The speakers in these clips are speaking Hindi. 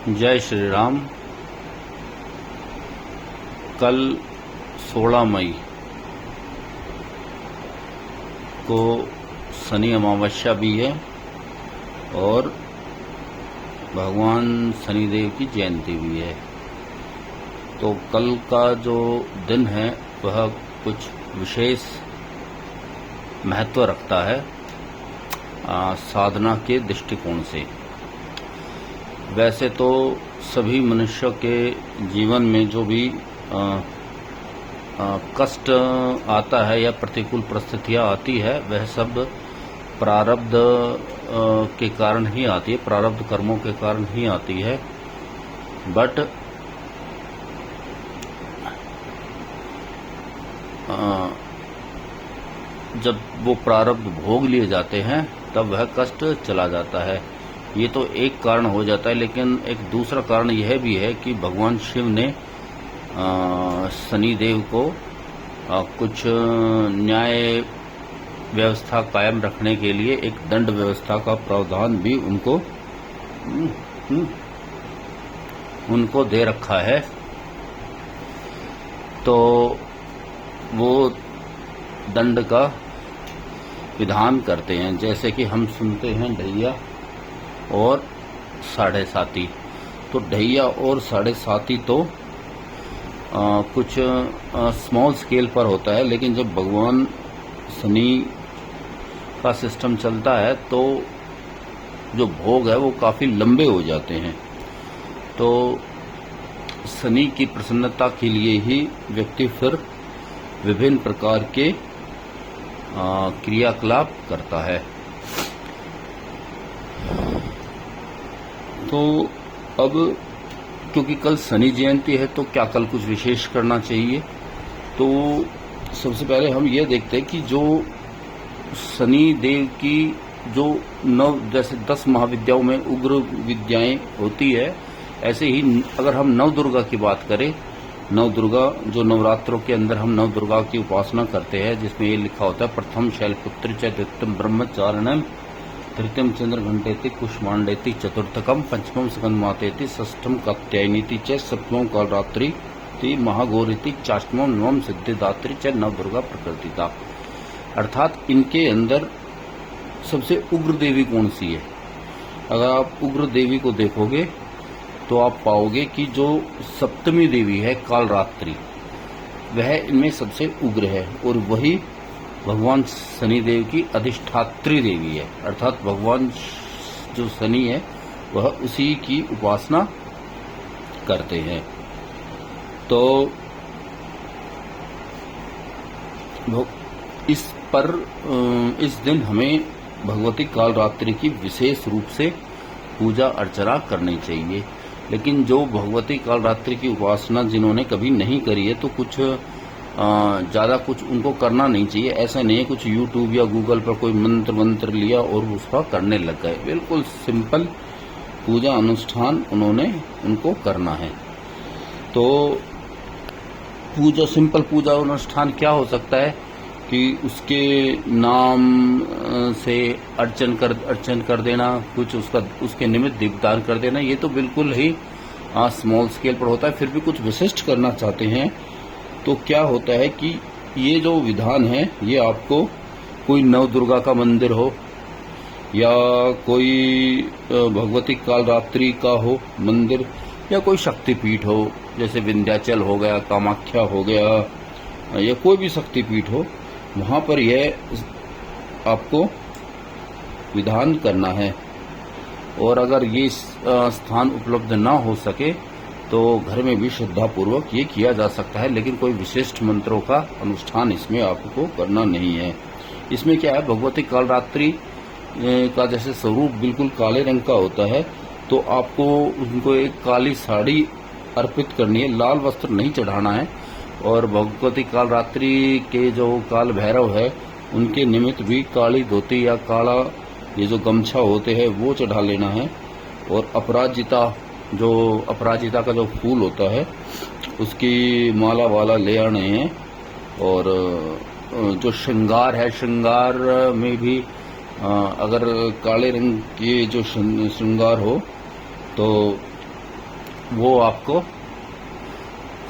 जय श्री राम। कल 16 मई को शनि अमावस्या भी है और भगवान शनिदेव की जयंती भी है। तो कल का जो दिन है वह कुछ विशेष महत्व रखता है साधना के दृष्टिकोण से। वैसे तो सभी मनुष्यों के जीवन में जो भी कष्ट आता है या प्रतिकूल परिस्थितियां आती है वह सब प्रारब्ध के कारण ही आती है, प्रारब्ध कर्मों के कारण ही आती है। बट जब वो प्रारब्ध भोग लिए जाते हैं तब वह कष्ट चला जाता है। ये तो एक कारण हो जाता है, लेकिन एक दूसरा कारण यह भी है कि भगवान शिव ने शनिदेव को कुछ न्याय व्यवस्था कायम रखने के लिए एक दंड व्यवस्था का प्रावधान भी उनको दे रखा है। तो वो दंड का विधान करते हैं, जैसे कि हम सुनते हैं ढैया और साढ़े साती। तो ढैया और साढ़े साती तो कुछ स्मॉल स्केल पर होता है, लेकिन जब भगवान शनि का सिस्टम चलता है तो जो भोग है वो काफी लंबे हो जाते हैं। तो शनि की प्रसन्नता के लिए ही व्यक्ति फिर विभिन्न प्रकार के क्रियाकलाप करता है। तो अब क्योंकि कल शनि जयंती है तो क्या कल कुछ विशेष करना चाहिए? तो सबसे पहले हम ये देखते हैं कि जो शनि देव की जो जैसे 10 महाविद्याओं में उग्र विद्याएं होती है, ऐसे ही अगर हम नव दुर्गा की बात करें, नव दुर्गा जो नवरात्रों के अंदर हम नव दुर्गा की उपासना करते हैं, जिसमें ये लिखा होता है प्रथम शैलपुत्री च द्वितीयम ब्रह्मचारिणम तृतीयम चंद्र घंटेति कुष्मांडेति चतुर्थकम पंचमम स्कंदमातेति षष्ठम कात्यायनीति च सप्तमम कालरात्रि ति महागौरीति चाष्टमम नवम सिद्धिदात्री च नव दुर्गा प्रकृतिता। अर्थात इनके अंदर सबसे उग्र देवी कौन सी है? अगर आप उग्र देवी को देखोगे तो आप पाओगे कि जो सप्तमी देवी है कालरात्रि, वह इनमें सबसे उग्र है और वही भगवान शनिदेव की अधिष्ठात्री देवी है। अर्थात भगवान जो शनि है वह उसी की उपासना करते हैं। तो इस दिन हमें भगवती कालरात्रि की विशेष रूप से पूजा अर्चना करनी चाहिए। लेकिन जो भगवती कालरात्रि की उपासना जिन्होंने कभी नहीं करी है तो कुछ ज़्यादा कुछ उनको करना नहीं चाहिए। ऐसा नहीं है कुछ यूट्यूब या गूगल पर कोई मंत्र लिया और उसका करने लग गए। बिल्कुल सिंपल पूजा अनुष्ठान उनको करना है। तो सिंपल पूजा अनुष्ठान क्या हो सकता है कि उसके नाम से अर्चन कर देना, कुछ उसके निमित्त दीपदान कर देना। ये तो बिल्कुल ही स्मॉल स्केल पर होता है। फिर भी कुछ विशिष्ट करना चाहते हैं तो क्या होता है कि ये जो विधान है ये आपको कोई नव दुर्गा का मंदिर हो या कोई भगवती कालरात्रि का हो मंदिर या कोई शक्तिपीठ हो, जैसे विंध्याचल हो गया, कामाख्या हो गया या कोई भी शक्तिपीठ हो, वहां पर यह आपको विधान करना है। और अगर ये स्थान उपलब्ध ना हो सके तो घर में भी श्रद्धापूर्वक ये किया जा सकता है, लेकिन कोई विशिष्ट मंत्रों का अनुष्ठान इसमें आपको करना नहीं है। इसमें क्या है, भगवती कालरात्रि का जैसे स्वरूप बिल्कुल काले रंग का होता है, तो आपको उनको एक काली साड़ी अर्पित करनी है, लाल वस्त्र नहीं चढ़ाना है। और भगवती कालरात्रि के जो काल भैरव है उनके निमित्त भी काली धोती या काला ये जो गमछा होते हैं वो चढ़ा लेना है। और अपराजिता का जो फूल होता है उसकी माला वाला ले आने हैं। और जो श्रृंगार है, श्रृंगार में भी अगर काले रंग के जो श्रृंगार हो तो वो आपको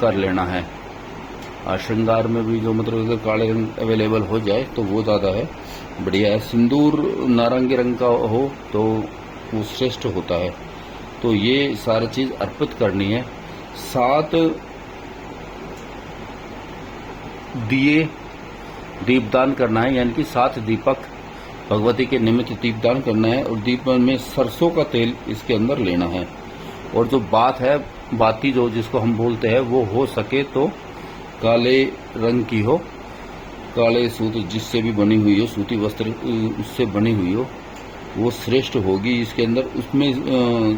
कर लेना है। श्रृंगार में भी जो मतलब अगर काले रंग अवेलेबल हो जाए तो वो ज़्यादा है, बढ़िया है। सिंदूर नारंगी रंग का हो तो वो श्रेष्ठ होता है। तो ये सारी चीज़ अर्पित करनी है। 7 दिए दीपदान करना है, यानी कि 7 दीपक भगवती के निमित्त दीपदान करना है। और दीप में सरसों का तेल इसके अंदर लेना है। और जो बात है, बाती जो जिसको हम बोलते हैं, वो हो सके तो काले रंग की हो, काले सूत जिससे भी बनी हुई हो, सूती वस्त्र उससे बनी हुई हो, वो श्रेष्ठ होगी। इसके अंदर उसमें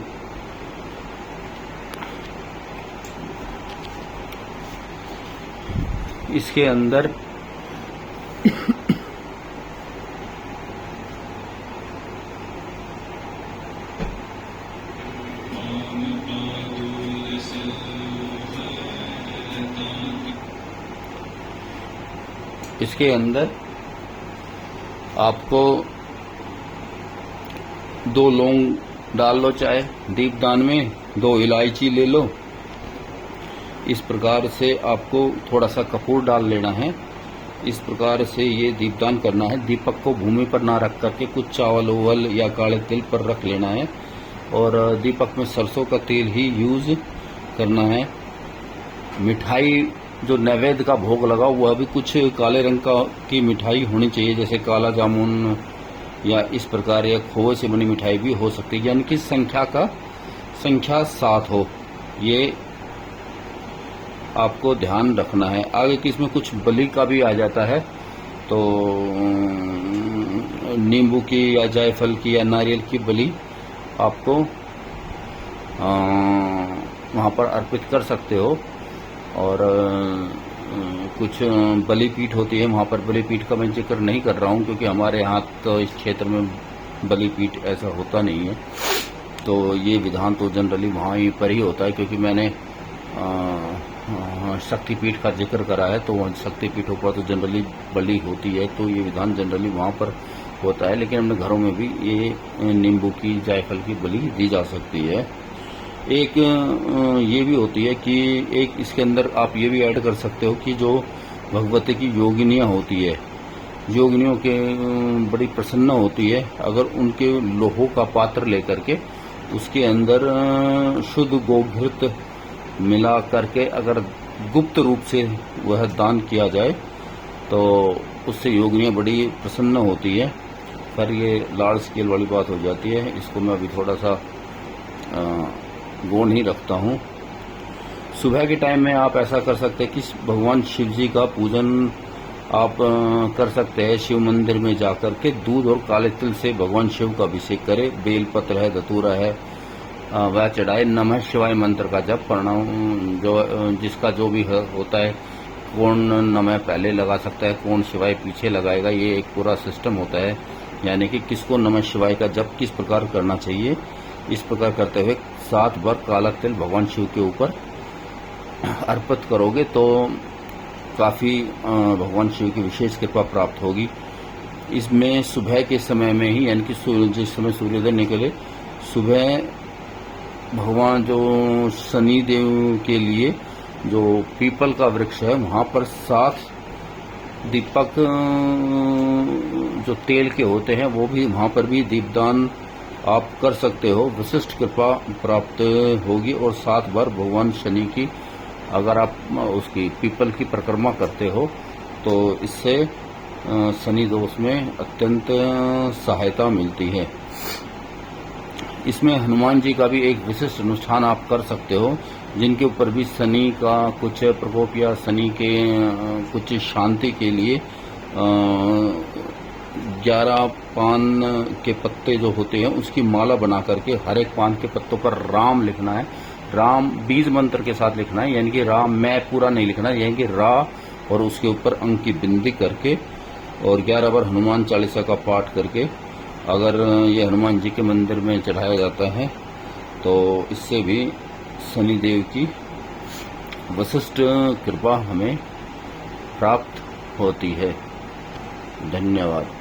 इसके अंदर इसके अंदर आपको 2 लौंग डाल लो चाहे दीपदान में, 2 इलायची ले लो। इस प्रकार से आपको थोड़ा सा कपूर डाल लेना है। इस प्रकार से ये दीपदान करना है। दीपक को भूमि पर ना रख करके कुछ चावल ओवल या काले तिल पर रख लेना है। और दीपक में सरसों का तेल ही यूज करना है। मिठाई जो नैवेद्य का भोग लगा वह भी कुछ काले रंग की मिठाई होनी चाहिए, जैसे काला जामुन या इस प्रकार, या खोए से बनी मिठाई भी हो सकती है, यानी कि संख्या 7 हो। ये आपको ध्यान रखना है। आगे कि इसमें कुछ बलि का भी आ जाता है, तो नींबू की या जायफल की या नारियल की बलि आपको वहाँ पर अर्पित कर सकते हो। और कुछ बलि पीठ होती है, वहाँ पर बलि पीठ का मैं जिक्र नहीं कर रहा हूँ, क्योंकि हमारे यहाँ तो इस क्षेत्र में बलि पीठ ऐसा होता नहीं है। तो ये विधान तो जनरली वहाँ ही पर ही होता है, क्योंकि मैंने शक्तिपीठ का जिक्र करा है, तो वहाँ शक्तिपीठों पर तो जनरली बलि होती है, तो ये विधान जनरली वहाँ पर होता है। लेकिन अपने घरों में भी ये नींबू की जायफल की बलि दी जा सकती है। एक ये भी होती है कि एक इसके अंदर आप ये भी ऐड कर सकते हो कि जो भगवती की योगिनियाँ होती है, योगिनियों के बड़ी प्रसन्न होती है, अगर उनके लोहों का पात्र लेकर के उसके अंदर शुद्ध गोघृत मिला करके अगर गुप्त रूप से वह दान किया जाए तो उससे योगिनियाँ बड़ी प्रसन्न होती है। पर ये लार्ज स्केल वाली बात हो जाती है, इसको मैं अभी थोड़ा सा गौण ही रखता हूँ। सुबह के टाइम में आप ऐसा कर सकते हैं कि भगवान शिव जी का पूजन आप कर सकते हैं। शिव मंदिर में जाकर के दूध और काले तिल से भगवान शिव का अभिषेक करें। बेलपत्र है, धतूरा है, वह चढ़ाए। नमः शिवाय मंत्र का जप प्रणाम, जो जिसका जो भी होता है, कौन नमः पहले लगा सकता है, कौन शिवाय पीछे लगाएगा, ये एक पूरा सिस्टम होता है। यानी कि किसको नमः शिवाय का जप किस प्रकार करना चाहिए, इस प्रकार करते हुए 7 बार काला तिल भगवान शिव के ऊपर अर्पित करोगे तो काफ़ी भगवान शिव की विशेष कृपा प्राप्त होगी। इसमें सुबह के समय में ही, यानी कि जिस समय सूर्योदय निकले, सुबह भगवान जो शनि देव के लिए जो पीपल का वृक्ष है, वहाँ पर 7 दीपक जो तेल के होते हैं वो भी वहाँ पर भी दीपदान आप कर सकते हो। विशिष्ट कृपा प्राप्त होगी। और 7 बार भगवान शनि की अगर आप उसकी पीपल की परिक्रमा करते हो तो इससे शनि दोष में अत्यंत सहायता मिलती है। इसमें हनुमान जी का भी एक विशिष्ट अनुष्ठान आप कर सकते हो, जिनके ऊपर भी शनि का कुछ प्रकोप या शनि के कुछ शांति के लिए 11 पान के पत्ते जो होते हैं उसकी माला बना करके हर एक पान के पत्तों पर राम लिखना है। राम बीज मंत्र के साथ लिखना है, यानी कि राम मैं पूरा नहीं लिखना है, यानी कि रा और उसके ऊपर अंक की बिंदी करके और 11 बार हनुमान चालीसा का पाठ करके अगर ये हनुमान जी के मंदिर में चढ़ाया जाता है तो इससे भी शनिदेव की विशिष्ट कृपा हमें प्राप्त होती है। धन्यवाद।